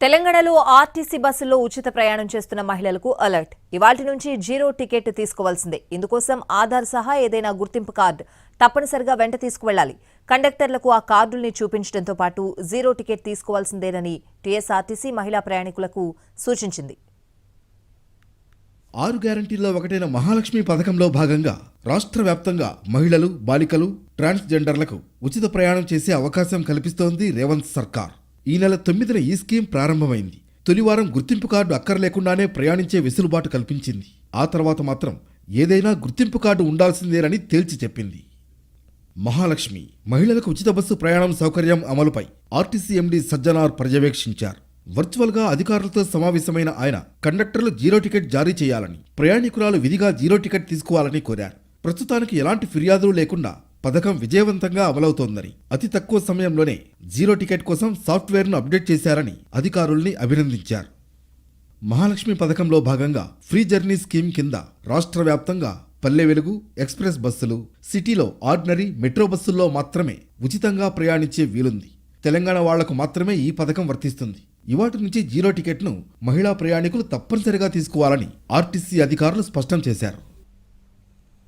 తెలంగాణలో ఆర్టీసీ బస్సుల్లో ఉచిత ప్రయాణం చేస్తున్న మహిళలకు అలర్ట్. ఇవాల్టి నుంచి జీరో టికెట్ తీసుకోవాల్సిందే. ఇందుకోసం ఆధార్ సహా ఏదైనా గుర్తింపు కార్డు తప్పనిసరిగా వెంట తీసుకువెళ్లాలి. కండక్టర్లకు ఆ కార్డుల్ని చూపించడంతో పాటు జీరో టికెట్ తీసుకోవాల్సిందేనని టీఎస్ఆర్టీసీ మహిళా ప్రయాణికులకు సూచించింది. 6 గ్యారంటీల్లో ఒకటైన మహాలక్ష్మి పథకంలో భాగంగా రాష్ట్ర వ్యాప్తంగా మహిళలు, బాలికలు, ట్రాన్స్జెండర్లకు ఉచిత ప్రయాణం చేసే అవకాశం కల్పిస్తోంది రేవంత్ సర్కార్. ఈ నెల 9న ఈ స్కీమ్ ప్రారంభమైంది. తొలివారం గుర్తింపు కార్డు అక్కర్లేకుండానే ప్రయాణించే వెసులుబాటు కల్పించింది. ఆ తర్వాత మాత్రం ఏదైనా గుర్తింపు కార్డు ఉండాల్సిందేనని తేల్చి చెప్పింది. మహాలక్ష్మి మహిళలకు ఉచిత బస్సు ప్రయాణం సౌకర్యం అమలుపై ఆర్టీసీ ఎండీ సజ్జనార్ పర్యవేక్షించారు. వర్చువల్గా అధికారులతో సమావేశమైన ఆయన కండక్టర్లు జీరో టికెట్ జారీ చేయాలని, ప్రయాణికురాలు విధిగా జీరో టికెట్ తీసుకోవాలని కోరారు. ప్రస్తుతానికి ఎలాంటి ఫిర్యాదులు లేకుండా పథకం విజయవంతంగా అమలవుతోందని, అతి తక్కువ సమయంలోనే జీరో టికెట్ కోసం సాఫ్ట్వేర్ను అప్డేట్ చేశారని అధికారుల్ని అభినందించారు. మహాలక్ష్మి పథకంలో భాగంగా ఫ్రీ జర్నీ స్కీమ్ కింద రాష్ట్ర వ్యాప్తంగా పల్లె వెలుగు, ఎక్స్ప్రెస్ బస్సులు, సిటీలో ఆర్డినరీ, మెట్రో బస్సుల్లో మాత్రమే ఉచితంగా ప్రయాణించే వీలుంది. తెలంగాణ వాళ్లకు మాత్రమే ఈ పథకం వర్తిస్తుంది. ఇవాటి నుంచి జీరో టికెట్ను మహిళా ప్రయాణికులు తప్పనిసరిగా తీసుకోవాలని ఆర్టీసీ అధికారులు స్పష్టం చేశారు.